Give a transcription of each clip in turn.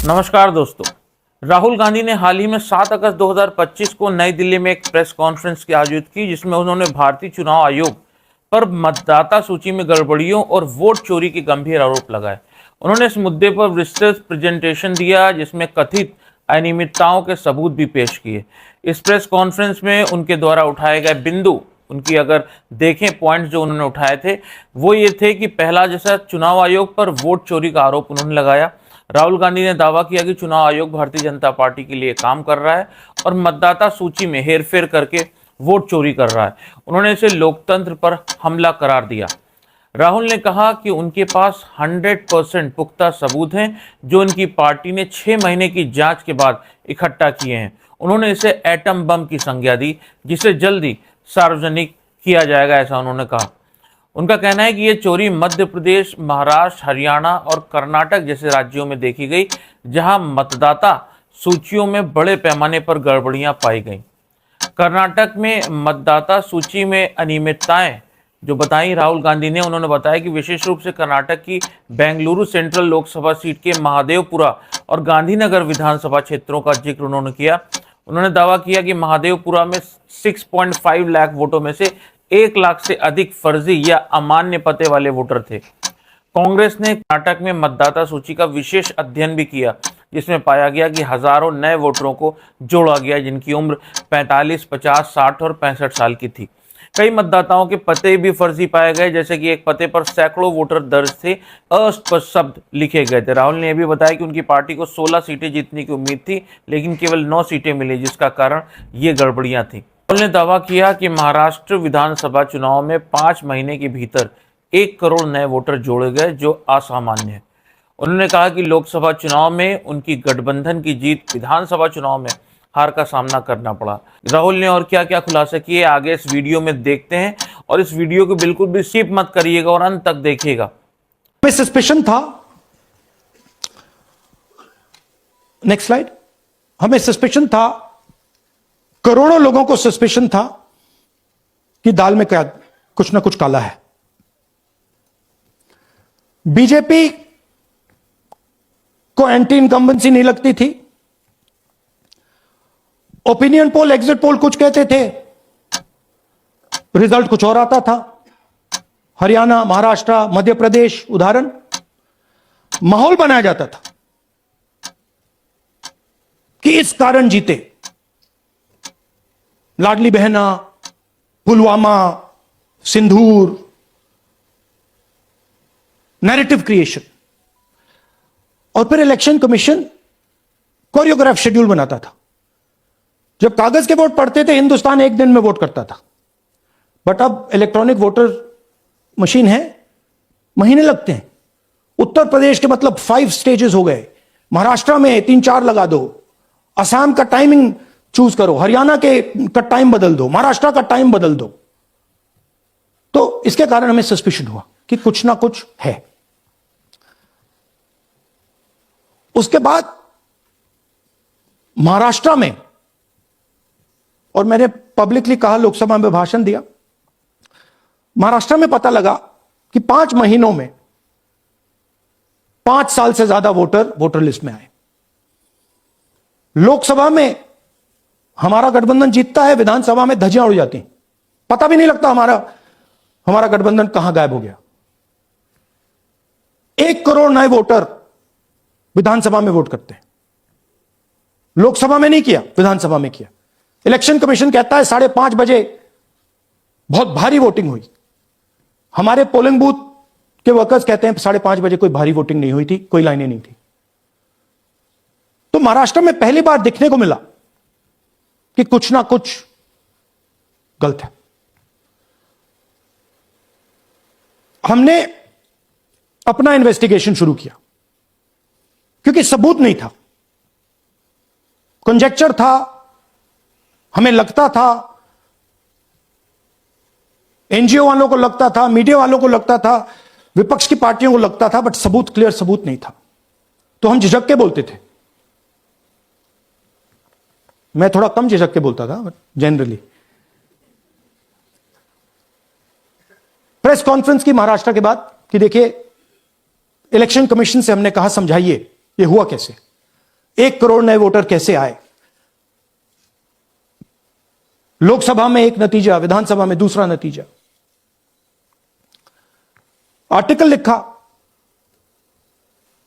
नमस्कार दोस्तों। राहुल गांधी ने हाल ही में 7 अगस्त 2025 को नई दिल्ली में एक प्रेस कॉन्फ्रेंस की आयोजित की, जिसमें उन्होंने भारतीय चुनाव आयोग पर मतदाता सूची में गड़बड़ियों और वोट चोरी के गंभीर आरोप लगाए। उन्होंने इस मुद्दे पर विस्तृत प्रेजेंटेशन दिया, जिसमें कथित अनियमितताओं के सबूत भी पेश किए। इस प्रेस कॉन्फ्रेंस में उनके द्वारा उठाए गए बिंदु, उनकी अगर देखें पॉइंट्स जो उन्होंने उठाए थे, वो ये थे कि पहला, जैसा चुनाव आयोग पर वोट चोरी का आरोप उन्होंने लगाया। राहुल गांधी ने दावा किया कि चुनाव आयोग भारतीय जनता पार्टी के लिए काम कर रहा है और मतदाता सूची में हेरफेर करके वोट चोरी कर रहा है। उन्होंने इसे लोकतंत्र पर हमला करार दिया। राहुल ने कहा कि उनके पास 100% पुख्ता सबूत हैं, जो उनकी पार्टी ने 6 महीने की जांच के बाद इकट्ठा किए हैं। उन्होंने इसे एटम बम की संज्ञा दी, जिसे जल्दी सार्वजनिक किया जाएगा, ऐसा उन्होंने कहा। उनका कहना है कि ये चोरी मध्य प्रदेश, महाराष्ट्र, हरियाणा और कर्नाटक जैसे राज्यों में देखी गई, जहां मतदाता सूचियों में बड़े पैमाने पर गड़बड़ियां पाई गई। कर्नाटक में मतदाता सूची में अनियमितताएं जो बताई राहुल गांधी ने, उन्होंने बताया कि विशेष रूप से कर्नाटक की बेंगलुरु सेंट्रल लोकसभा सीट के महादेवपुरा और गांधीनगर विधानसभा क्षेत्रों का जिक्र उन्होंने किया। उन्होंने दावा किया कि महादेवपुरा में 6.5 लाख वोटों में से 1 लाख से अधिक फर्जी या अमान्य पते वाले वोटर थे। कांग्रेस ने कर्नाटक में मतदाता सूची का विशेष अध्ययन भी किया, जिसमें पाया गया कि हजारों नए वोटरों को जोड़ा गया, जिनकी उम्र 45, 50, 60 और 65 साल की थी। कई मतदाताओं के पते भी फर्जी पाए गए, जैसे कि एक पते पर सैकड़ों वोटर दर्ज थे, अस्पष्ट शब्द लिखे गए थे। राहुल ने यह भी बताया कि उनकी पार्टी को 16 सीटें जीतने की उम्मीद थी, लेकिन केवल 9 सीटें मिली, जिसका कारण ये गड़बड़ियां थी। राहुल ने दावा किया कि महाराष्ट्र विधानसभा चुनाव में 5 महीने के भीतर 1 करोड़ नए वोटर जोड़े गए, जो असामान्य है। उन्होंने कहा कि लोकसभा चुनाव में उनकी गठबंधन की जीत विधानसभा चुनाव में हार का सामना करना पड़ा। राहुल ने और क्या क्या खुलासे किए, आगे इस वीडियो में देखते हैं, और इस वीडियो को बिल्कुल भी स्किप मत करिएगा और अंत तक देखिएगा। हमें सस्पेशन था, नेक्स्ट स्लाइड, हमें सस्पेशन था, करोड़ों लोगों को सस्पेशन था कि दाल में क्या कुछ ना कुछ काला है। बीजेपी को एंटी इनकम्बेंसी नहीं लगती थी। ओपिनियन पोल, एग्जिट पोल कुछ कहते थे, रिजल्ट कुछ और आता था। हरियाणा, महाराष्ट्र, मध्य प्रदेश उदाहरण, माहौल बनाया जाता था कि इस कारण जीते। लाडली बहना, पुलवामा, सिंदूर, नैरेटिव क्रिएशन। और फिर इलेक्शन कमीशन कोरियोग्राफ शेड्यूल बनाता था। जब कागज के वोट पड़ते थे, हिंदुस्तान एक दिन में वोट करता था, बट अब इलेक्ट्रॉनिक वोटर मशीन है, महीने लगते हैं। उत्तर प्रदेश के मतलब 5 स्टेजेस हो गए, महाराष्ट्र में 3-4 लगा दो, असम का टाइमिंग चूज करो, हरियाणा का टाइम बदल दो, महाराष्ट्र का टाइम बदल दो। तो इसके कारण हमें सस्पिशन हुआ कि कुछ ना कुछ है। उसके बाद महाराष्ट्र में, और मैंने पब्लिकली कहा, लोकसभा में भाषण दिया, महाराष्ट्र में पता लगा कि 5 महीनों में 5 साल से ज्यादा वोटर लिस्ट में आए। लोकसभा में हमारा गठबंधन जीतता है, विधानसभा में धज्जियां उड़ जाती, पता भी नहीं लगता हमारा गठबंधन कहां गायब हो गया। 1 करोड़ नए वोटर विधानसभा में वोट करते हैं, लोकसभा में नहीं किया, विधानसभा में किया। इलेक्शन कमीशन कहता है 5:30 बजे बहुत भारी वोटिंग हुई। हमारे पोलिंग बूथ के वर्कर्स कहते हैं 5:30 बजे कोई भारी वोटिंग नहीं हुई थी, कोई लाइनें नहीं थी। तो महाराष्ट्र में पहली बार दिखने को मिला कि कुछ ना कुछ गलत है। हमने अपना इन्वेस्टिगेशन शुरू किया, क्योंकि सबूत नहीं था, कंजेक्चर था, हमें लगता था, एनजीओ वालों को लगता था, मीडिया वालों को लगता था, विपक्ष की पार्टियों को लगता था, बट सबूत, क्लियर सबूत नहीं था। तो हम झिझक के बोलते थे। मैं थोड़ा कम झिझक के बोलता था, बट जनरली। प्रेस कॉन्फ्रेंस की महाराष्ट्र के बाद कि देखिए, इलेक्शन कमीशन से हमने कहा समझाइए ये हुआ कैसे। 1 करोड़ नए वोटर कैसे आए? लोकसभा में एक नतीजा, विधानसभा में दूसरा नतीजा। आर्टिकल लिखा,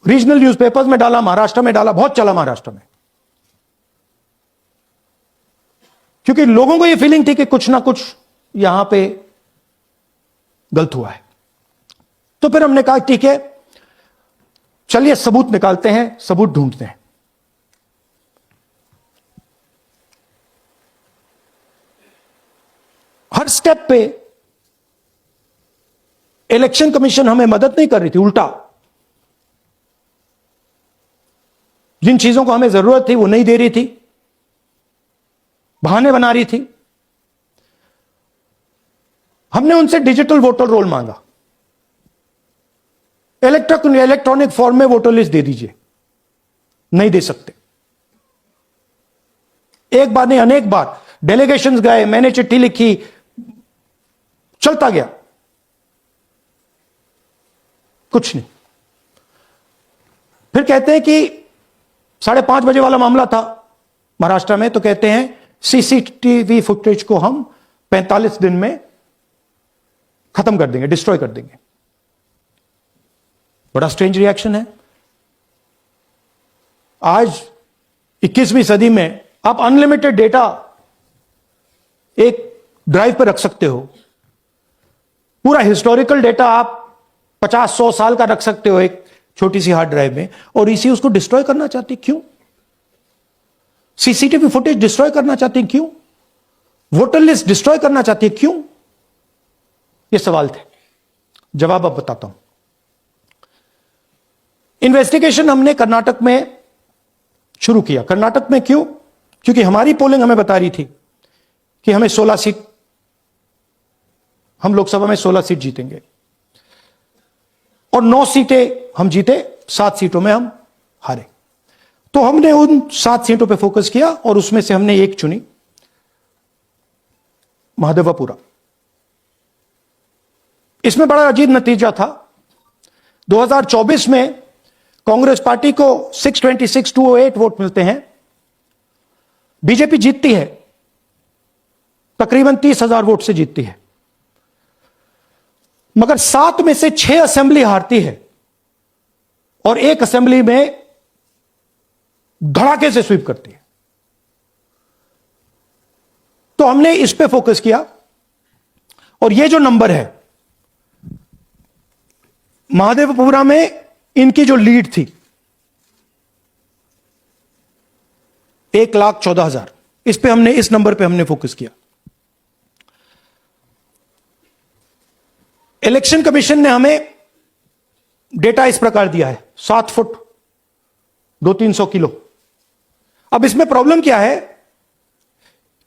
रीजनल न्यूज़पेपर्स में डाला, महाराष्ट्र में डाला, बहुत चला महाराष्ट्र में, क्योंकि लोगों को यह फीलिंग थी कि कुछ ना कुछ यहां पे गलत हुआ है। तो फिर हमने कहा ठीक है, चलिए सबूत निकालते हैं, सबूत ढूंढते हैं। हर स्टेप पे इलेक्शन कमीशन हमें मदद नहीं कर रही थी, उल्टा जिन चीजों को हमें जरूरत थी वो नहीं दे रही थी, बहाने बना रही थी। हमने उनसे डिजिटल वोटर रोल मांगा, इलेक्ट्रॉनिक फॉर्म में वोटर लिस्ट दे दीजिए, नहीं दे सकते। एक बार नहीं, अनेक बार डेलीगेशंस गए, मैंने चिट्ठी लिखी, चलता गया, कुछ नहीं। फिर कहते हैं कि 5:30 बजे वाला मामला था महाराष्ट्र में, तो कहते हैं सीसीटीवी फुटेज को हम 45 दिन में खत्म कर देंगे, डिस्ट्रॉय कर देंगे। बड़ा स्ट्रेंज रिएक्शन है। आज 21वीं सदी में आप अनलिमिटेड डेटा एक ड्राइव पर रख सकते हो, पूरा हिस्टोरिकल डेटा आप 50-100 साल का रख सकते हो एक छोटी सी हार्ड ड्राइव में, और इसी उसको डिस्ट्रॉय करना चाहती, क्यों? सीसीटीवी फुटेज डिस्ट्रॉय करना चाहती, क्यों? वोटर लिस्ट डिस्ट्रॉय करना चाहती है, क्यों? ये सवाल थे, जवाब अब बताता हूं। इन्वेस्टिगेशन हमने कर्नाटक में शुरू किया। कर्नाटक में क्यों? क्योंकि हमारी पोलिंग हमें बता रही थी कि हमें 16 सीट, हम लोकसभा में 16 सीट जीतेंगे, और 9 सीटें हम जीते, 7 सीटों में हम हारे। तो हमने उन 7 सीटों पे फोकस किया, और उसमें से हमने एक चुनी, महादेवपुरा। इसमें बड़ा अजीब नतीजा था। 2024 में कांग्रेस पार्टी को 626-208 वोट मिलते हैं, बीजेपी जीतती है, तकरीबन 30,000 वोट से जीतती है, मगर 7 में से 6 असेंबली हारती है, और एक असेंबली में धड़ाके से स्वीप करती है। तो हमने इस पे फोकस किया, और ये जो नंबर है, महादेवपुरा में इनकी जो लीड थी 1,14,000, इस पे हमने, इस नंबर पे हमने फोकस किया। इलेक्शन कमीशन ने हमें डेटा इस प्रकार दिया है, 7 फुट 200-300 किलो। अब इसमें प्रॉब्लम क्या है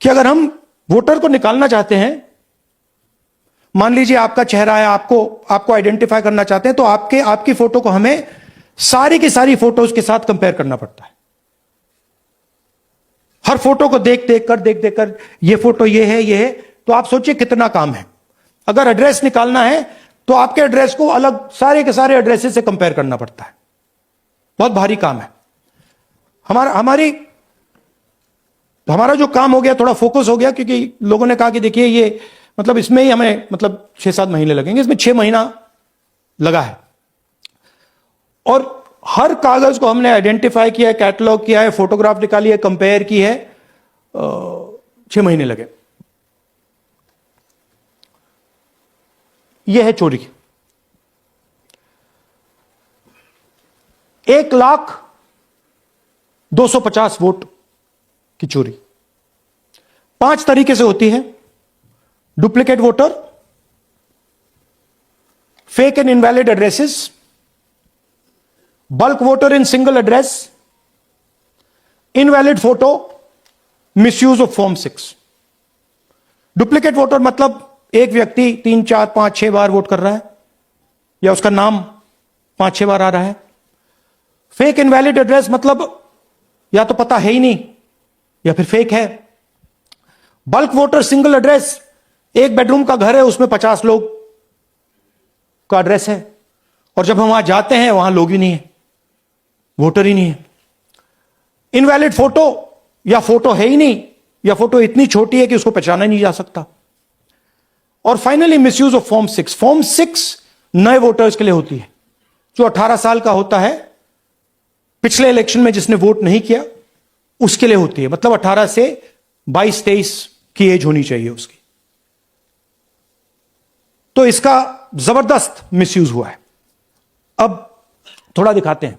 कि अगर हम वोटर को निकालना चाहते हैं, मान लीजिए आपका चेहरा है, आपको आइडेंटिफाई करना चाहते हैं, तो आपकी फोटो को हमें सारी की सारी फोटोज के साथ कंपेयर करना पड़ता है। हर फोटो को देख देख कर ये फोटो ये है, तो आप सोचिए कितना काम है। अगर एड्रेस निकालना है तो आपके एड्रेस को अलग सारे के सारे एड्रेसेस से कंपेयर करना पड़ता है, बहुत भारी काम है। हमारा जो काम हो गया, थोड़ा फोकस हो गया, क्योंकि लोगों ने कहा कि देखिए ये मतलब इसमें ही हमें मतलब 6-7 महीने लगेंगे, इसमें 6 महीना लगा है, और हर कागज को हमने आइडेंटिफाई किया है, कैटलॉग किया है, फोटोग्राफ निकाली है, कंपेयर की है, 6 महीने लगे। यह है चोरी। 1,02,50 वोट की चोरी 5 तरीके से होती है। Duplicate voter, fake and invalid addresses, bulk voter in single address, invalid photo, misuse of form 6। Duplicate voter मतलब एक व्यक्ति 3, 4, 5, 6 बार वोट कर रहा है, या उसका नाम 5-6 बार आ रहा है। फेक इनवैलिड एड्रेस मतलब या तो पता है ही नहीं, या फिर फेक है। बल्क वोटर सिंगल एड्रेस, एक बेडरूम का घर है, उसमें 50 लोग का एड्रेस है, और जब हम वहां जाते हैं वहां लोग ही नहीं है, वोटर ही नहीं है। इनवैलिड फोटो, या फोटो है ही नहीं, या फोटो इतनी छोटी है कि उसको पहचाना नहीं जा सकता। और finally misuse of form 6। Form 6 नए वोटर्स के लिए होती है, जो 18 साल का होता है, पिछले इलेक्शन में जिसने वोट नहीं किया उसके लिए होती है। मतलब 18 से 22-23 की एज होनी चाहिए उसकी। तो इसका जबरदस्त मिसयूज हुआ है। अब थोड़ा दिखाते हैं।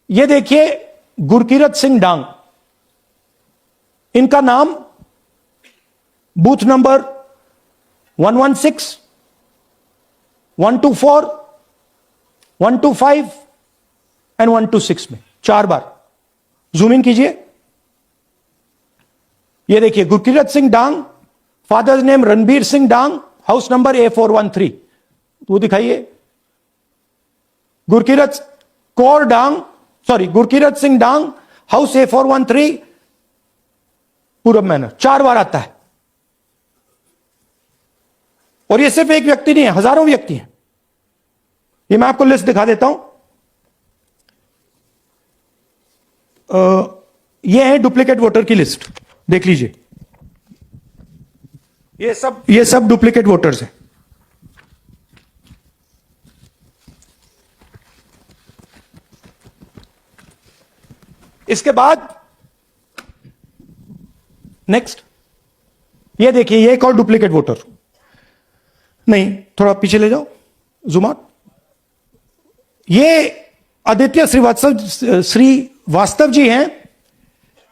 यह देखिए गुरकीरत सिंह डांग, इनका नाम बूथ नंबर 116, 124, 125 एंड 126 में 4 बार। जूम इन कीजिए। यह देखिए गुरकीरत सिंह डांग, फादर्स नेम रणबीर सिंह डांग, हाउस नंबर A413। वो दिखाइए। गुरकीरत कौर डांग, सॉरी गुरकीरत सिंह डांग, हाउस A413, पूरब मैनर। 4 बार आता है। और ये सिर्फ एक व्यक्ति नहीं है, हजारों व्यक्ति हैं। ये मैं आपको लिस्ट दिखा देता हूं। ये है डुप्लीकेट वोटर की लिस्ट, देख लीजिए। ये सब डुप्लीकेट वोटर्स हैं। इसके बाद नेक्स्ट, ये देखिए, ये एक और डुप्लीकेट वोटर। नहीं, थोड़ा पीछे ले जाओ, जूम आउट। ये आदित्य श्रीवास्तव जी हैं।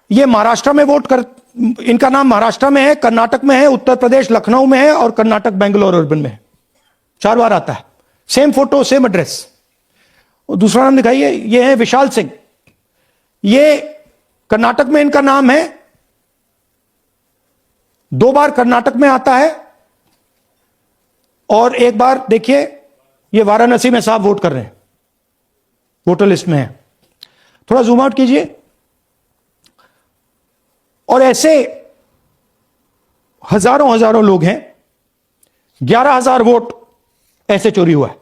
ये महाराष्ट्र में वोट कर, इनका नाम महाराष्ट्र में है, कर्नाटक में है, उत्तर प्रदेश लखनऊ में है, और कर्नाटक बेंगलोर अर्बन में है। 4 बार आता है। Same photo, same address. और दूसरा नाम दिखाइए। ये है विशाल सिंह। ये कर्नाटक में इनका नाम है, 2 बार कर्नाटक में आता है, और 1 बार देखिए ये वाराणसी में साहब वोट कर रहे हैं, वोटर लिस्ट में है। थोड़ा जूम आउट कीजिए। और ऐसे हजारों लोग हैं। 11,000 वोट ऐसे चोरी हुआ है।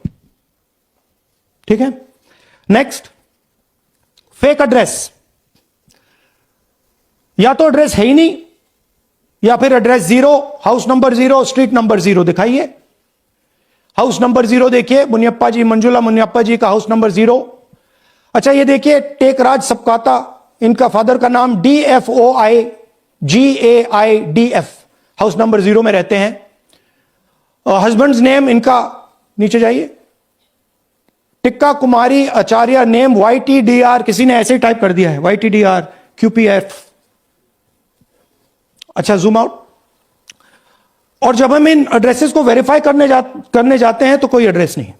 ठीक है। Next, fake address. या तो एड्रेस है ही नहीं, या फिर address 0, house number 0, street number 0। दिखाइए हाउस नंबर 0, देखिए मुनियप्पा जी, मंजुला मुनियप्पा जी का हाउस नंबर 0। अच्छा, ये देखिए टेकराज सबकाता, इनका फादर का नाम DFOIGAIDF, हाउस नंबर 0 में रहते हैं। हस्बैंड्स नेम इनका, नीचे जाइए, टिक्का कुमारी आचार्य, नेम YTDR, किसी ने ऐसे ही टाइप कर दिया है, YTDR QPF। अच्छा, जूम आउट। और जब हम इन एड्रेसेस को वेरीफाई करने जाते हैं तो कोई एड्रेस नहीं है।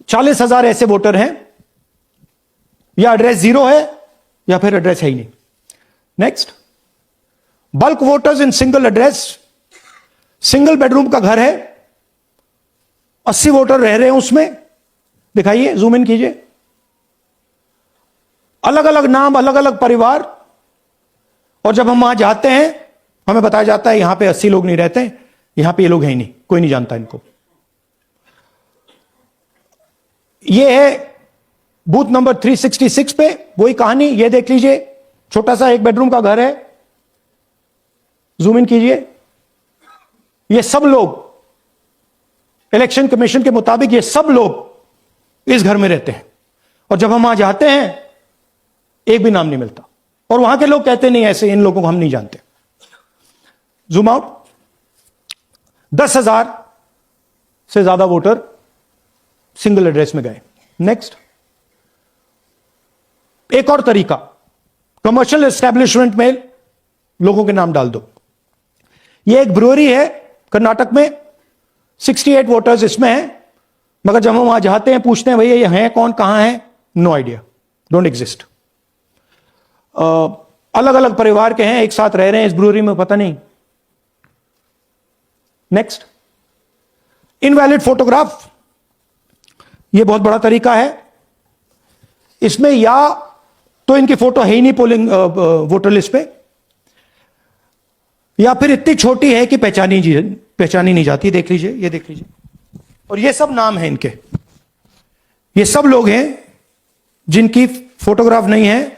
40,000 ऐसे वोटर हैं, या एड्रेस 0 है, या फिर एड्रेस है ही नहीं। Next, bulk voters in single address. Single bedroom का घर है, 80 वोटर रह रहे हैं उसमें। दिखाइए, जूम इन कीजिए। अलग अलग नाम, अलग अलग परिवार। और जब हम वहां जाते हैं हमें बताया जाता है यहां पे 80 लोग नहीं रहते, यहां पे ये लोग हैं ही नहीं, कोई नहीं जानता इनको। ये है बूथ नंबर 366 पे वही कहानी। ये देख लीजिए, छोटा सा 1 बेडरूम का घर है। जूम इन कीजिए। ये सब लोग, इलेक्शन कमीशन के मुताबिक ये सब लोग इस घर में रहते हैं। और जब हम वहां जाते हैं एक भी नाम नहीं मिलता, और वहां के लोग कहते नहीं ऐसे, इन लोगों को हम नहीं जानते। Zoom out. 10,000 से ज्यादा वोटर सिंगल एड्रेस में गए। नेक्स्ट, एक और तरीका, कमर्शियल एस्टेब्लिशमेंट में लोगों के नाम डाल दो। ये एक ब्रूअरी है कर्नाटक में, 68 वोटर्स इसमें हैं, मगर जब हम वहां जाते हैं पूछते हैं भैया ये हैं कौन, कहां है, नो आइडिया, डोंट एग्जिस्ट। अलग अलग परिवार के हैं, एक साथ रह रहे हैं इस ब्रूअरी में, पता नहीं। Next, invalid photograph. यह बहुत बड़ा तरीका है। इसमें या तो इनकी फोटो है ही नहीं पोलिंग वोटर लिस्ट पे, या फिर इतनी छोटी है कि पहचानी नहीं जाती। देख लीजिए, ये देख लीजिए। और ये सब नाम है इनके, ये सब लोग हैं जिनकी फोटोग्राफ नहीं है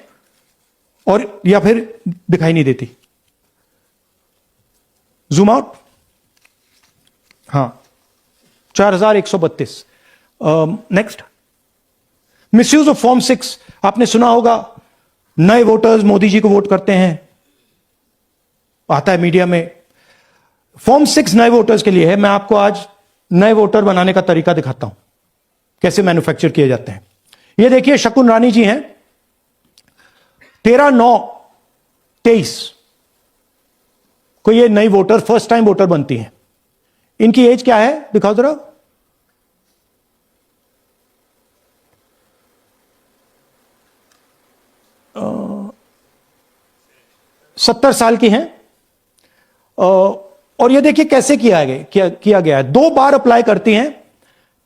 और या फिर दिखाई नहीं देती। Zoom out. हां, 4132। Next, misuse of form 6। आपने सुना होगा, नए वोटर्स मोदी जी को वोट करते हैं, आता है मीडिया में। फॉर्म 6 नए वोटर्स के लिए है। मैं आपको आज नए वोटर बनाने का तरीका दिखाता हूं, कैसे मैन्युफैक्चर किए जाते हैं। ये देखिए, शकुन रानी जी हैं, 13/9/23 को ये नई वोटर, फर्स्ट टाइम वोटर बनती हैं। इनकी एज क्या है, दिखाओ जरा। 70 साल की हैं। और ये देखिए कैसे किया गया है। 2 बार अप्लाई करती हैं।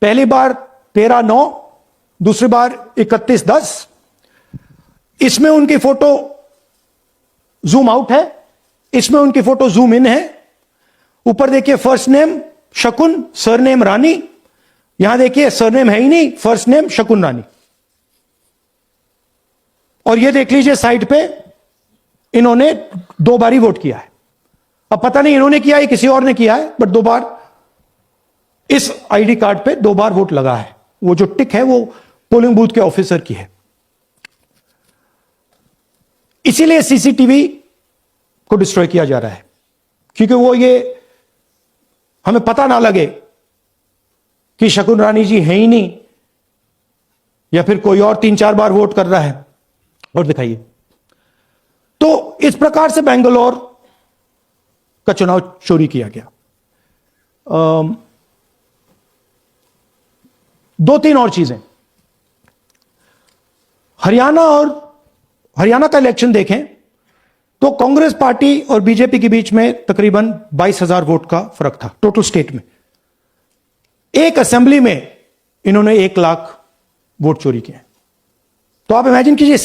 पहली बार 13/9, दूसरी बार 31/10। इसमें उनकी फोटो जूम आउट है, इसमें उनकी फोटो जूम इन है। ऊपर देखिए, फर्स्ट नेम शकुन, सरनेम रानी। यहां देखिए, सरनेम है ही नहीं, फर्स्ट नेम शकुन रानी। और ये देख लीजिए साइड पे, इन्होंने 2 बार ही वोट किया है। अब पता नहीं इन्होंने किया है किसी और ने किया है, बट 2 बार इस आईडी कार्ड पे 2 बार वोट लगा है। वो जो टिक है वो पोलिंग बूथ के ऑफिसर की है। इसीलिए सीसीटीवी को डिस्ट्रॉय किया जा रहा है, क्योंकि वो ये हमें पता ना लगे कि शकुन रानी जी है ही नहीं, या फिर कोई और 3-4 बार वोट कर रहा है। और दिखाइए। तो इस प्रकार से बेंगलोर का चुनाव चोरी किया गया। 2-3 और चीजें। हरियाणा का इलेक्शन देखें तो कांग्रेस पार्टी और बीजेपी के बीच में तकरीबन 22,000 वोट का फर्क था टोटल स्टेट में। एक असेंबली में इन्होंने 1 लाख वोट चोरी किए। तो आप इमेजिन कीजिए,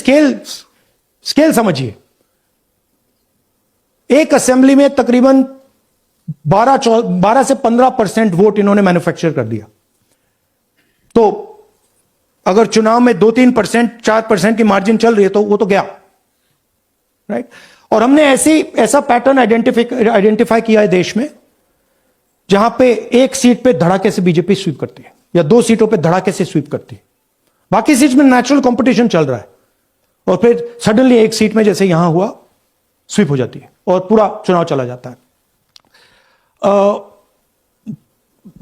स्केल समझिए। एक असेंबली में तकरीबन 12 से 15% वोट इन्होंने मैन्युफैक्चर कर दिया। तो अगर चुनाव में 2-3%, 4% की मार्जिन चल रही है तो वो तो गया, राइट। और हमने ऐसा पैटर्न आइडेंटिफाई किया है देश में, जहां पे एक सीट पे धड़ाके से बीजेपी स्वीप करती है, या 2 सीटों पे धड़ाके से स्वीप करती है। बाकी सीट में नेचुरल कंपटीशन चल रहा है, और फिर सडनली एक सीट में जैसे यहां हुआ स्वीप हो जाती है और पूरा चुनाव चला जाता है।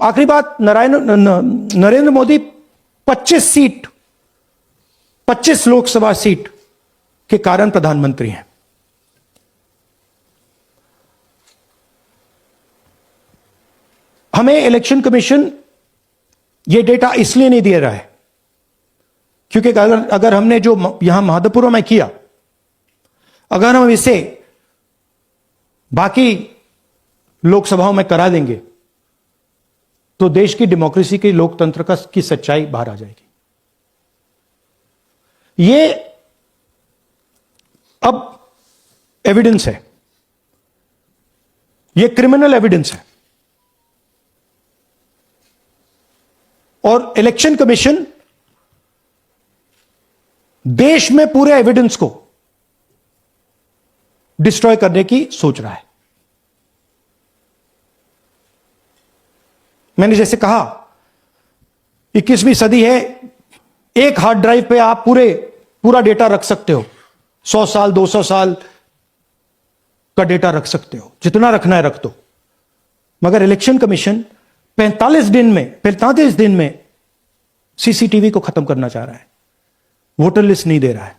आखिरी बात, नरेंद्र मोदी 25 लोकसभा सीट के कारण प्रधानमंत्री हैं। हमें इलेक्शन कमीशन यह डेटा इसलिए नहीं दे रहा है क्योंकि अगर हमने जो यहां महादेवपुर में किया, अगर हम इसे बाकी लोकसभाओं में करा देंगे तो देश की डेमोक्रेसी की, लोकतंत्र की सच्चाई बाहर आ जाएगी। ये अब एविडेंस है, ये क्रिमिनल एविडेंस है। और इलेक्शन कमीशन देश में पूरे एविडेंस को डिस्ट्रॉय करने की सोच रहा है। मैंने जैसे कहा, 21वीं सदी है, एक हार्ड ड्राइव पे आप पूरा डेटा रख सकते हो। 100 साल 200 साल का डेटा रख सकते हो, जितना रखना है रख दो। मगर इलेक्शन कमीशन 45 दिन में सीसीटीवी को खत्म करना चाह रहा है, वोटर लिस्ट नहीं दे रहा है।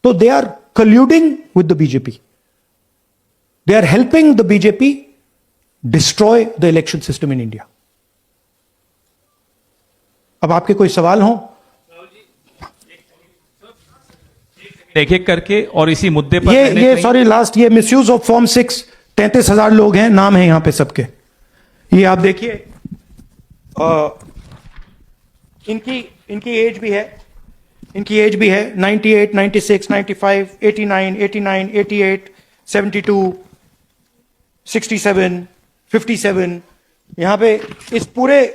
तो they are colluding with the BJP, they are helping the BJP destroy the election system in India. अब आपके कोई सवाल हो? एक एक करके और इसी मुद्दे पर ये सॉरी लास्ट, ये मिसयूज ऑफ फॉर्म 6, 33,000 लोग हैं, नाम है यहां पे सबके। ये आप देखिए, इनकी एज भी है, 98, 96, 95, 89, 88, 72, 67, 57। यहां पे इस पूरे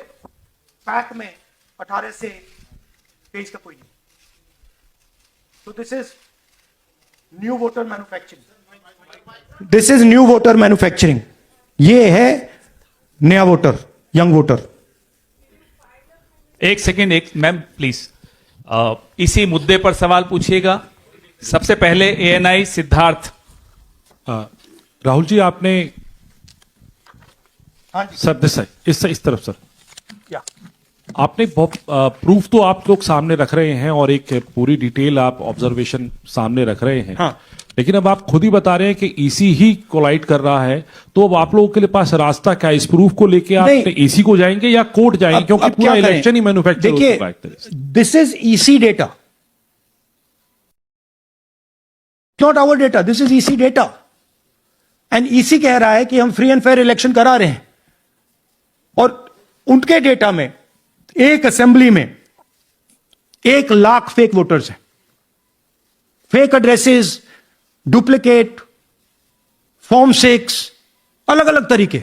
पैक में 18 से 23 का कोई नहीं। So this is new voter manufacturing. This is new voter manufacturing. ये है नया वोटर, यंग वोटर. एक सेकेंड, एक मैम प्लीज इसी मुद्दे पर सवाल पूछिएगा. सबसे पहले एएनआई सिद्धार्थ. राहुल जी आपने हाँ जी. सर इस तरफ सर क्या? आपने बहुत प्रूफ तो आप लोग सामने रख रहे हैं और एक पूरी डिटेल आप ऑब्जर्वेशन सामने रख रहे हैं. हाँ. लेकिन अब आप खुद ही बता रहे हैं कि ईसी ही कोलाइड कर रहा है, तो अब आप लोगों के लिए पास रास्ता क्या है? इस प्रूफ को लेके आप ईसी को जाएंगे या कोर्ट जाएंगे? क्योंकि पूरा इलेक्शन ही मैन्युफैक्चर हो चुका है एक तरह से. This is EC data, not our data. This is EC data and EC कह रहा है कि हम फ्री एंड फेयर इलेक्शन करा रहे हैं, और उनके डेटा में एक असेंबली में 1 लाख फेक वोटर्स हैं. फेक एड्रेसेस, डुप्लीकेट, फॉर्म 6, अलग अलग तरीके.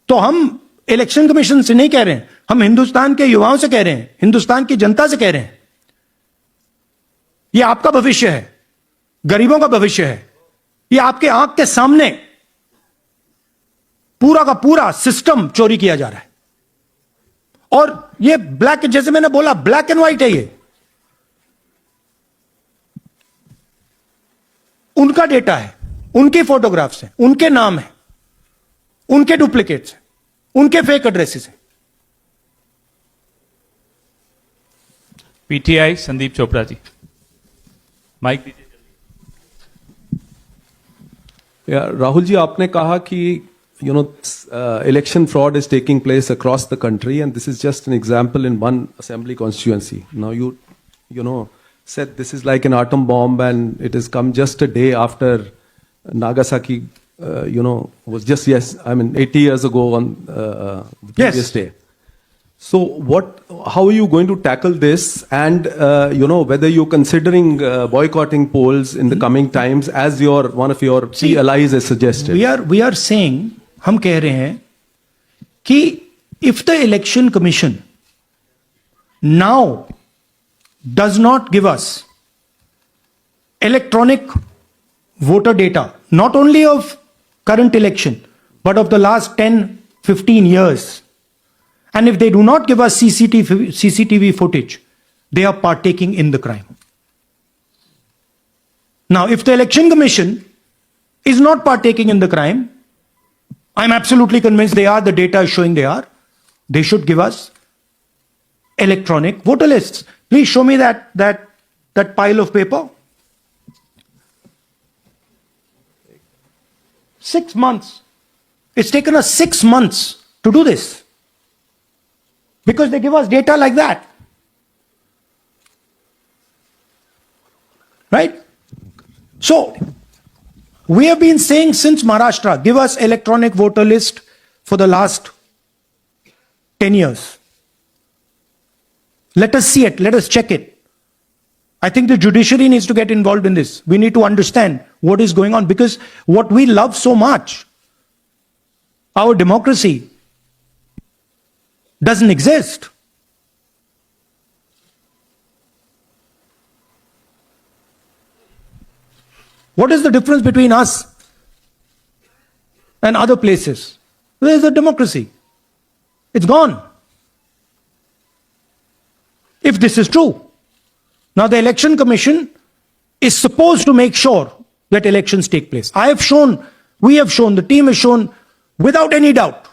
तो हम इलेक्शन कमीशन से नहीं कह रहे हैं, हम हिंदुस्तान के युवाओं से कह रहे हैं, हिंदुस्तान की जनता से कह रहे हैं, ये आपका भविष्य है, गरीबों का भविष्य है. ये आपके आंख के सामने पूरा का पूरा सिस्टम चोरी किया जा रहा है. और ये ब्लैक, जैसे मैंने बोला, ब्लैक एंड व्हाइट है. ये उनका डेटा है, उनकी फोटोग्राफ्स हैं, उनके नाम है, उनके डुप्लीकेट्स हैं, उनके फेक एड्रेसेस हैं. पीटीआई संदीप चोपड़ा जी, माइक दीजिए. राहुल जी, आपने कहा कि election fraud is taking place across the country, and this is just an example in one assembly constituency. Now you said this is like an atom bomb, and it has come just a day after Nagasaki. Was just 80 years ago on the previous day. So how are you going to tackle this, and whether you're considering boycotting polls in the coming times, as one of your key allies has suggested? We are saying, हम कह रहे हैं कि if the election commission now does not give us electronic voter data, not only of current election but of the last 10-15 years, and if they do not give us CCTV footage, they are partaking in the crime. Now, if the election commission is not partaking in the crime, I'm absolutely convinced they are. The data is showing they are. They should give us electronic voter lists. Please show me that pile of paper. 6 months. It's taken us 6 months to do this, because they give us data like that. Right? So, we have been saying since Maharashtra, give us electronic voter list for the last 10 years. Let us see it. Let us check it. I think the judiciary needs to get involved in this. We need to understand what is going on, because what we love so much, our democracy, doesn't exist. What is the difference between us and other places? Where is the democracy? It's gone. If this is true. Now the election commission is supposed to make sure that elections take place. We have shown, the team has shown without any doubt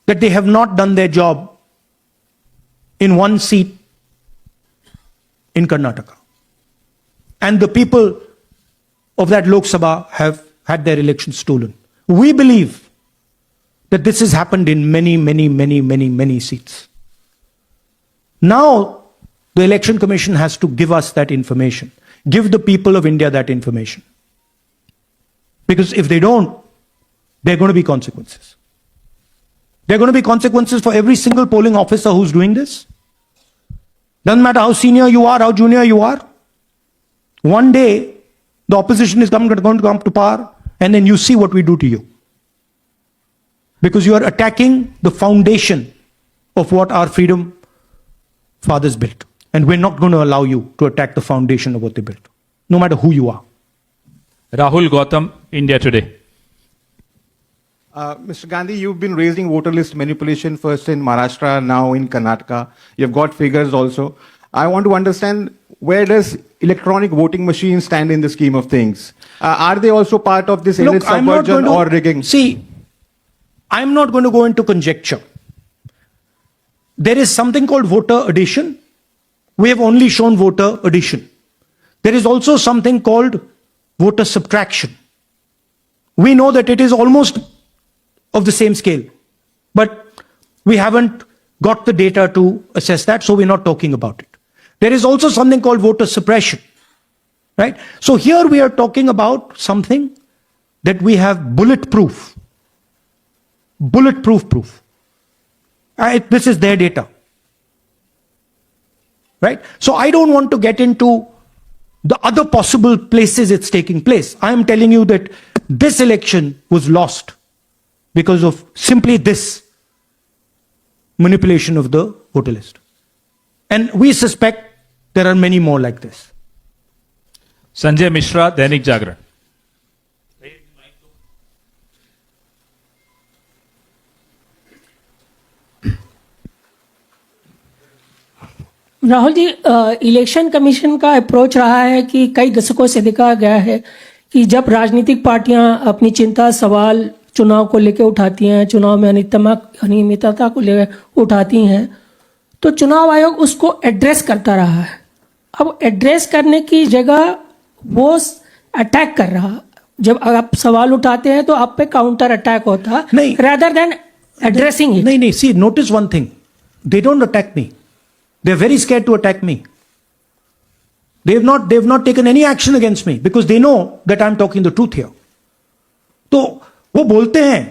that they have not done their job in one seat in Karnataka. And the people of that Lok Sabha have had their elections stolen. We believe that this has happened in many seats. Now, the Election Commission has to give us that information. Give the people of India that information. Because if they don't, there are going to be consequences. There are going to be consequences for every single polling officer who's doing this. Doesn't matter how senior you are, how junior you are. One day, the opposition is going to come to power, and then you see what we do to you. Because you are attacking the foundation of what our freedom fathers built. And we're not going to allow you to attack the foundation of what they built, no matter who you are. Rahul Gautam, India Today. Mr. Gandhi, you've been raising voter list manipulation first in Maharashtra, now in Karnataka. You've got figures also. I want to understand, where does electronic voting machines stand in the scheme of things? Are they also part of this elite I'm not subversion going or to, rigging? see, I'm not going to go into conjecture. There is something called voter addition. We have only shown voter addition. There is also something called voter subtraction. We know that it is almost of the same scale, but we haven't got the data to assess that, so we're not talking about it. There is also something called voter suppression, right? So here we are talking about something that we have bulletproof proof. This is their data, right? So I don't want to get into the other possible places it's taking place. I am telling you that this election was lost because of simply this manipulation of the voter list. And we suspect there are many more like this. Sanjay Mishra, Dainik Jagran. Rahul ji, election commission का approach रहा है कि कई दशकों से देखा गया है कि जब राजनीतिक पार्टियां अपनी चिंता सवाल चुनाव को लेकर उठाती हैं, चुनाव में अनियमितता को लेकर उठाती हैं, तो चुनाव आयोग उसको एड्रेस करता रहा है। अब एड्रेस करने की जगह वो अटैक कर रहा। जब आप सवाल उठाते हैं तो आप पे काउंटर अटैक होता नहीं, rather than addressing it. नहीं, see, notice one thing. They don't attack me. They're very scared to attack me. They've not taken any action against me because they know that I'm talking the truth here. तो वो बोलते हैं,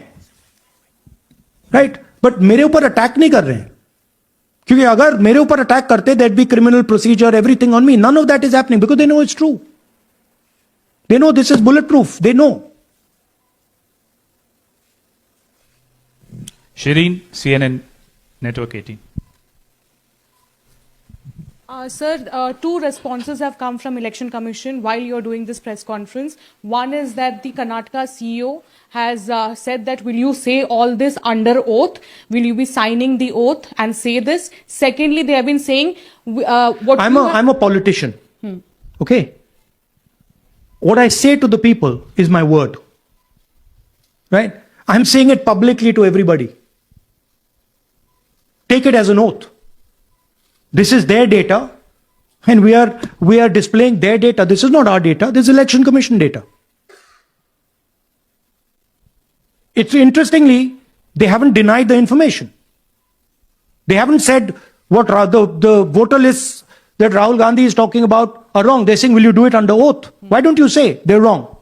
right? But मेरे ऊपर attack नहीं कर रहे हैं, क्योंकि अगर मेरे ऊपर अटैक करते, there'd be criminal procedure, everything on me. None of that is happening because they know it's true. They know this is bulletproof. They know. Shireen, CNN Network 18. Sir, two responses have come from Election Commission while you're doing this press conference. One is that the Karnataka CEO has said that, will you say all this under oath? Will you be signing the oath and say this? Secondly, they have been saying I'm a politician. Okay. What I say to the people is my word. Right? I'm saying it publicly to everybody. Take it as an oath. This is their data, and we are displaying their data. This is not our data. This is Election Commission data. It's interestingly, they haven't denied the information. They haven't said what the voter lists that Rahul Gandhi is talking about are wrong. They're saying, will you do it under oath? Why don't you say they're wrong?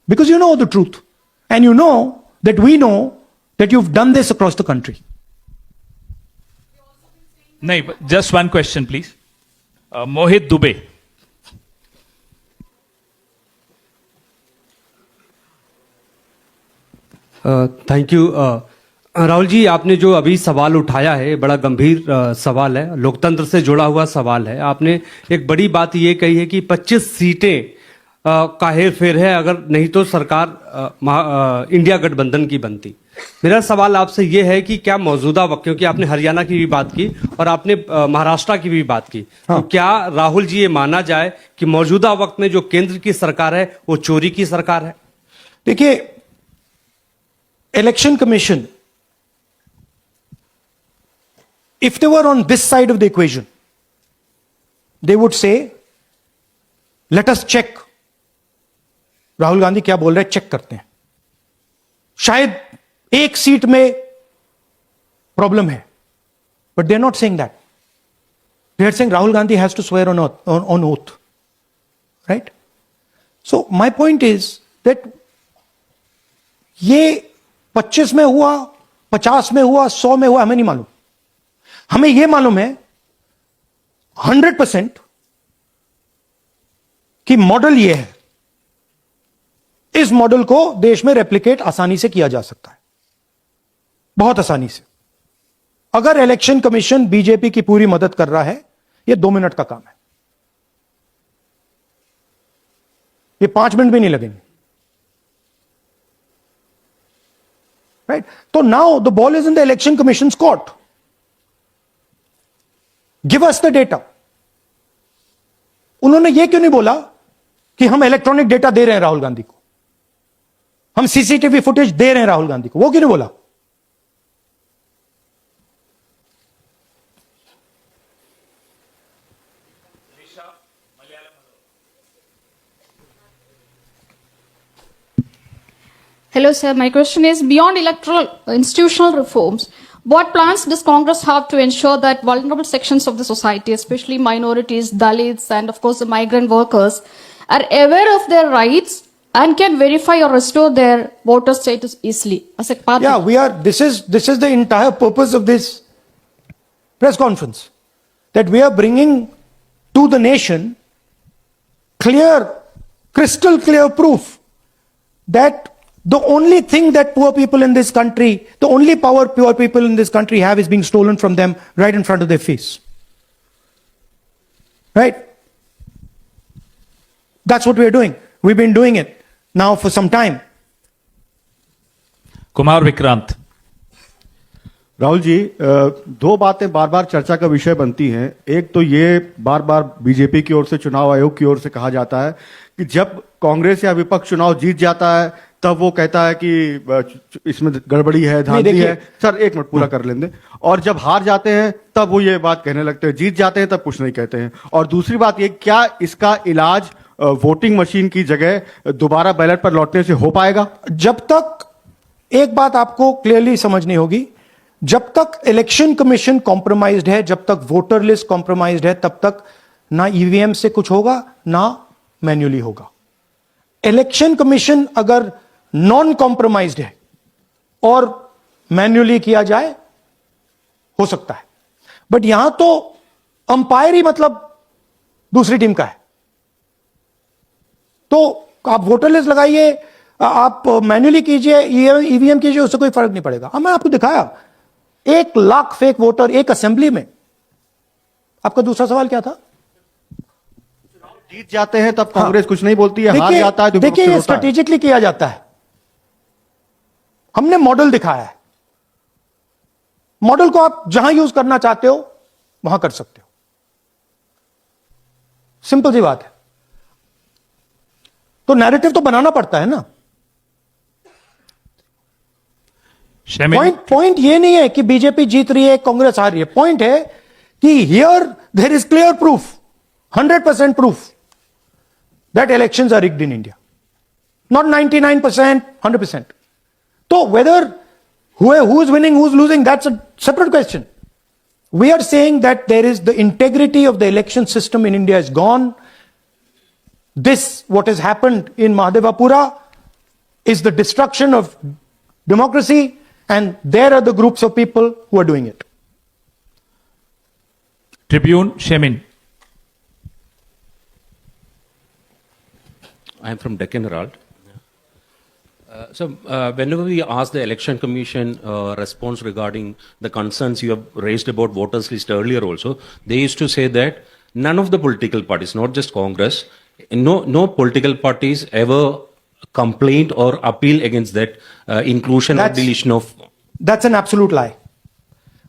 Because you know the truth. And you know that we know that you've done this across the country. No, but just one question, please. Mohit Dubey. Thank you. Rahul ji, आपने जो अभी सवाल उठाया है बड़ा गंभीर सवाल है, लोकतंत्र से जुड़ा हुआ सवाल है। आपने एक बड़ी बात ये कही है कि 25 सीटें का हेर फेर है, अगर नहीं तो सरकार इंडिया गठबंधन की बनती। मेरा सवाल आपसे ये है कि क्या मौजूदा वक्त, क्योंकि आपने हरियाणा की भी बात की और आपने महाराष्ट्र की भी बात की, तो क्या राहुल जी ये माना जाए कि मौजूदा वक्त में जो केंद्र की सरकार है वो चोरी की सरकार है? देखिए, election commission, if they were on this side of the equation, they would say, let us check. Rahul Gandhi क्या बोल रहे हैं, चेक करते हैं। शायद एक सीट में प्रॉब्लम है, but they are not saying that. They are saying Rahul Gandhi has to swear on oath. Right? So my point is that ये 25 में हुआ, 50 में हुआ, 100 में हुआ, हमें नहीं मालूम। हमें यह मालूम है 100% कि मॉडल यह है। इस मॉडल को देश में रेप्लिकेट आसानी से किया जा सकता है, बहुत आसानी से। अगर इलेक्शन कमीशन बीजेपी की पूरी मदद कर रहा है, यह 2 मिनट का काम है, ये 5 मिनट भी नहीं लगेंगे, राइट? तो now the ball is in the election commission court. Give us the data. उन्होंने यह क्यों नहीं बोला कि हम इलेक्ट्रॉनिक डेटा दे रहे हैं राहुल गांधी को, हम सीसीटीवी फुटेज दे रहे हैं राहुल गांधी को? वो क्यों नहीं बोला? Hello, sir. My question is, beyond electoral institutional reforms, what plans does Congress have to ensure that vulnerable sections of the society, especially minorities, Dalits, and of course the migrant workers, are aware of their rights and can verify or restore their voter status easily as a part Yeah, of we are. This is the entire purpose of this press conference, that we are bringing to the nation clear, crystal clear proof that the only thing that poor people in this country, the only power poor people in this country have is being stolen from them right in front of their face. Right? That's what we're doing. We've been doing it now for some time. Kumar Vikrant. Rahul ji, दो बातें बार बार चर्चा का विषय बनती हैं. एक तो ये बार बार बीजेपी की ओर से, चुनाव आयोग की ओर से कहा जाता है कि जब कांग्रेस या विपक्ष चुनाव जीत जाता है तब वो कहता है कि इसमें गड़बड़ी है, धांधली है. सर एक मिनट पूरा कर लेंगे. और जब हार जाते हैं तब वो ये बात कहने लगते हैं, जीत जाते हैं तब कुछ नहीं कहते हैं. और दूसरी बात ये, क्या इसका इलाज वोटिंग मशीन की जगह दोबारा बैलेट पर लौटने से हो पाएगा? जब तक, एक बात आपको क्लियरली समझनी होगी, जब तक इलेक्शन कमीशन कॉम्प्रोमाइज्ड है, जब तक वोटर लिस्ट कॉम्प्रोमाइज्ड है, तब तक ना ईवीएम से कुछ होगा ना मैन्युअली होगा. इलेक्शन कमीशन अगर नॉन कॉम्प्रोमाइज्ड है और मैन्युअली किया जाए, हो सकता है. बट यहां तो अंपायर ही मतलब दूसरी टीम का है. तो आप वोटर लिस्ट लगाइए, आप मैन्युअली कीजिए, ईवीएम कीजिए, उससे कोई फर्क नहीं पड़ेगा. अब मैं आपको दिखाया 1 लाख फेक वोटर एक असेंबली में. आपका दूसरा सवाल क्या था? जीत जाते हैं तब कांग्रेस कुछ नहीं बोलती है, हार जाता है तो देखिए, ये स्ट्रेटेजिकली किया जाता है. हमने मॉडल दिखाया है. मॉडल को आप जहां यूज करना चाहते हो वहां कर सकते हो. सिंपल सी बात है. तो नैरेटिव तो बनाना पड़ता है ना. पॉइंट ये नहीं है कि बीजेपी जीत रही है, कांग्रेस हार रही है. पॉइंट है कि here there is clear proof, 100% proof that elections are rigged in India. Not 99%, 100%. So whether who is winning, who's losing, that's a separate question. We are saying that there is the integrity of the election system in India is gone. This, what has happened in Mahadevapura, is the destruction of democracy, and there are the groups of people who are doing it. Tribune, Shemin. I am from Deccan Herald. Whenever we ask the Election Commission response regarding the concerns you have raised about voters list earlier also, they used to say that none of the political parties, not just Congress, no political parties ever complained or appeal against that inclusion or deletion of... That's an absolute lie.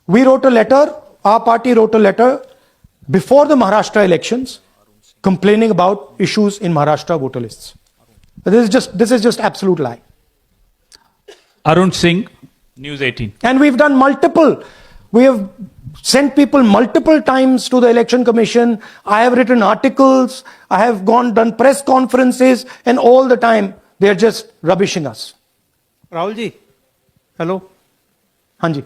We wrote a letter, our party wrote a letter before the Maharashtra elections complaining about issues in Maharashtra voter lists. This is just absolute lie. Arun Singh, News 18. And we've done we have sent people multiple times to the election commission. I have written articles, I have done press conferences, and all the time they are just rubbishing us. Rahul ji, hello. हाँ जी.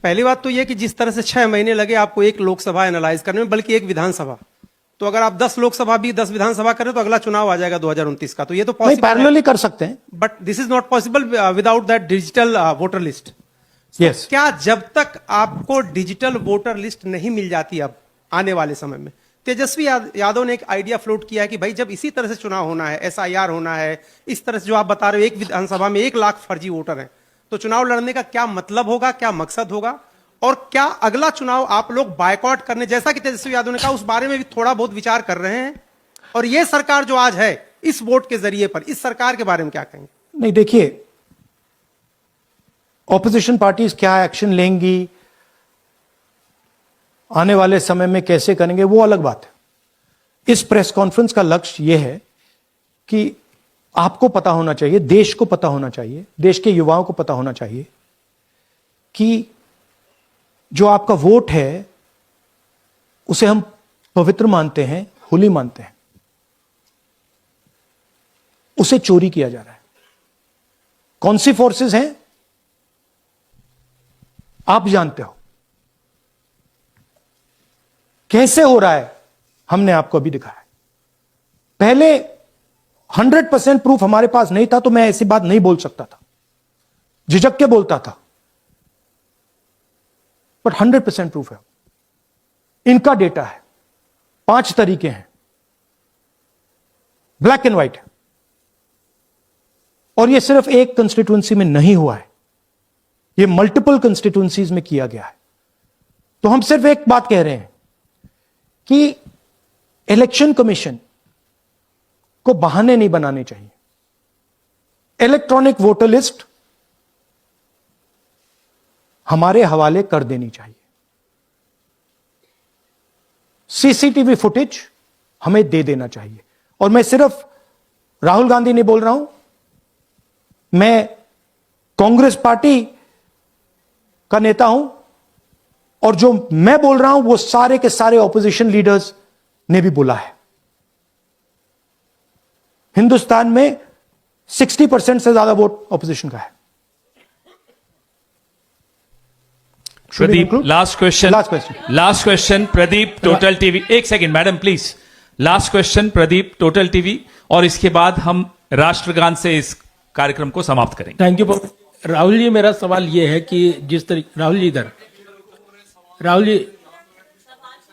पहली बात तो यह कि जिस तरह से 6 महीने लगे आपको एक लोकसभा एनालाइज करने में, बल्कि एक विधानसभा, तो अगर आप 10 लोकसभा भी 10 विधानसभा करें तो अगला चुनाव आ जाएगा 2029 का. तो ये तो पॉसिबल पैरेलली कर सकते हैं, but this is not possible without that digital voter list. Yes. क्या जब तक आपको डिजिटल वोटर लिस्ट नहीं मिल जाती अब आने वाले समय में, तेजस्वी यादव ने एक आइडिया फ्लोट किया है कि भाई जब इसी तरह से चुनाव होना है, एसआईआर होना है, इस तरह से जो आप बता रहे हो, एक विधानसभा में 1 लाख फर्जी वोटर हैं, तो चुनाव लड़ने का क्या मतलब होगा, क्या मकसद होगा? और क्या अगला चुनाव आप लोग बायकॉट करने, जैसा कि तेजस्वी यादव ने कहा, उस बारे में भी थोड़ा बहुत विचार कर रहे हैं? और ये सरकार जो आज है इस वोट के जरिए पर, इस सरकार के बारे में क्या कहेंगे? नहीं, देखिए, ऑपोजिशन पार्टीज क्या एक्शन लेंगी, आने वाले समय में कैसे करेंगे, वो अलग बात है। इस प्रेस कॉन्फ्रेंस का लक्ष्य यह है कि आपको पता होना चाहिए, देश को पता होना चाहिए, देश के युवाओं को पता होना चाहिए कि जो आपका वोट है उसे हम पवित्र मानते हैं, होली मानते हैं, उसे चोरी किया जा रहा है। कौन सी फोर्सेस हैं आप जानते हो, कैसे हो रहा है हमने आपको अभी दिखाया। पहले 100% प्रूफ हमारे पास नहीं था तो मैं ऐसी बात नहीं बोल सकता था, झिझक के बोलता था, बट 100% प्रूफ है। इनका डेटा है, 5 तरीके हैं, ब्लैक एंड व्हाइट है, और यह सिर्फ एक कंस्टिट्यूएंसी में नहीं हुआ है, यह मल्टीपल कंस्टिट्यूएंसीज में किया गया है। तो हम सिर्फ एक बात कह रहे हैं कि इलेक्शन कमीशन को बहाने नहीं बनाने चाहिए। इलेक्ट्रॉनिक वोटर लिस्ट हमारे हवाले कर देनी चाहिए, सीसीटीवी फुटेज हमें दे देना चाहिए। और मैं सिर्फ राहुल गांधी नहीं बोल रहा हूं, मैं कांग्रेस पार्टी का नेता हूं, और जो मैं बोल रहा हूं वो सारे के सारे ऑपोजिशन लीडर्स ने भी बोला है। हिंदुस्तान में 60% से ज्यादा वोट ऑपोजिशन का है। Pradeep, last question Pradeep, Total TV. एक second madam please, last question Pradeep, Total TV, और इसके बाद हम राष्ट्रगान से इस कार्यक्रम को समाप्त करेंगे। थैंक यू राहुल जी। मेरा सवाल यह है कि जिस तरीके राहुल जी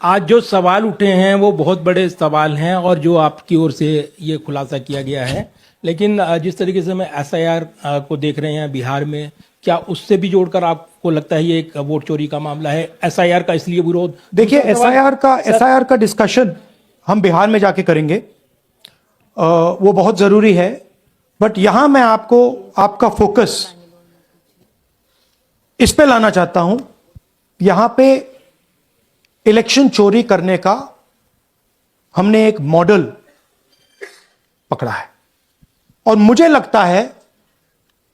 आज जो सवाल उठे हैं वो बहुत बड़े सवाल हैं, और जो आपकी ओर से ये खुलासा किया गया है, लेकिन जिस तरीके से मैं SIR को देख रहे हैं बिहार में, क्या उससे भी जोड़कर आपको लगता है ये एक वोट चोरी का मामला है? SIR का इसलिए विरोध, देखिए SIR का डिस्कशन हम बिहार में जाके करेंगे, वो बहुत जरूरी है, बट यहां मैं आपको आपका फोकस इस पे लाना चाहता हूं। यहां पे इलेक्शन चोरी करने का हमने एक मॉडल पकड़ा है, और मुझे लगता है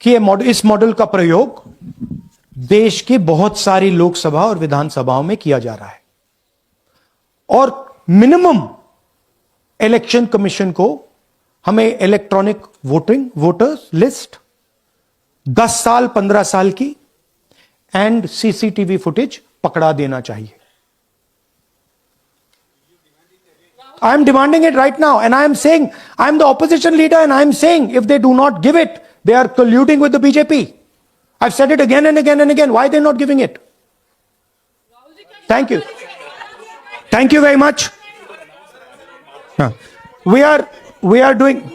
कि इस मॉडल का प्रयोग देश की बहुत सारी लोकसभा और विधानसभाओं में किया जा रहा है, और मिनिमम इलेक्शन कमीशन को हमें इलेक्ट्रॉनिक वोटर्स लिस्ट 10 साल 15 साल की एंड सीसीटीवी फुटेज पकड़ा देना चाहिए। I am demanding it right now, and I am saying, I am the opposition leader, and I am saying, if they do not give it, they are colluding with the BJP. I've said it again and again and again. Why are they not giving it? Thank you. Thank you very much. We are doing,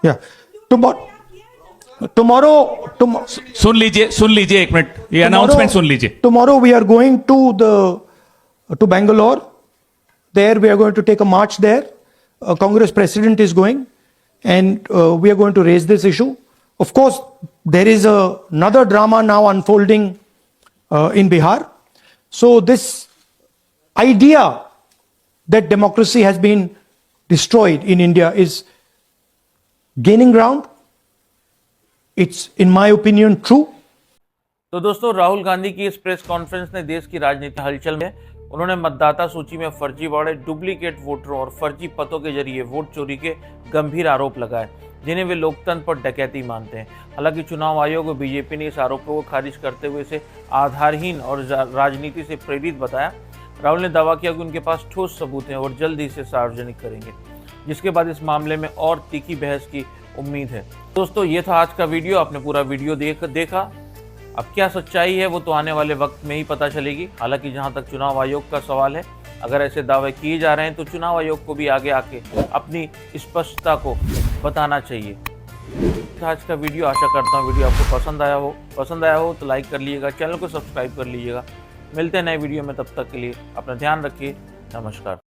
yeah. Tomorrow, सुन लीजिए एक minute, ये announcement सुन लीजिए। Tomorrow we are going to Bangalore. There we are going to take a march there. Congress president is going, and we are going to raise this issue. Of course, there is another drama now unfolding in Bihar. So this idea that democracy has been destroyed in India is gaining ground. It's, in my opinion, true. तो दोस्तों, राहुल गांधी की इस press conference ने देश की राजनीतिक हलचल में उन्होंने मतदाता सूची में फर्जीवाड़े, डुप्लीकेट वोटरों और फर्जी पतों के जरिए वोट चोरी के गंभीर आरोप लगाए, जिन्हें वे लोकतंत्र पर डकैती मानते हैं। हालांकि चुनाव आयोग और बीजेपी ने इस आरोपों को खारिज करते हुए इसे आधारहीन और राजनीति से प्रेरित बताया। राहुल ने दावा किया कि उनके पास ठोस सबूत हैं और जल्द ही इसे सार्वजनिक करेंगे, जिसके बाद इस मामले में और तीखी बहस की उम्मीद है। दोस्तों, ये था आज का वीडियो। आपने पूरा वीडियो देखा। अब क्या सच्चाई है वो तो आने वाले वक्त में ही पता चलेगी। हालांकि जहां तक चुनाव आयोग का सवाल है, अगर ऐसे दावे किए जा रहे हैं तो चुनाव आयोग को भी आगे आके अपनी स्पष्टता को बताना चाहिए। आज का वीडियो। आशा करता हूँ वीडियो आपको पसंद आया हो तो लाइक कर लीजिएगा, चैनल को सब्सक्राइब कर लीजिएगा। मिलते हैं नए वीडियो में, तब तक के लिए अपना ध्यान रखिए। नमस्कार।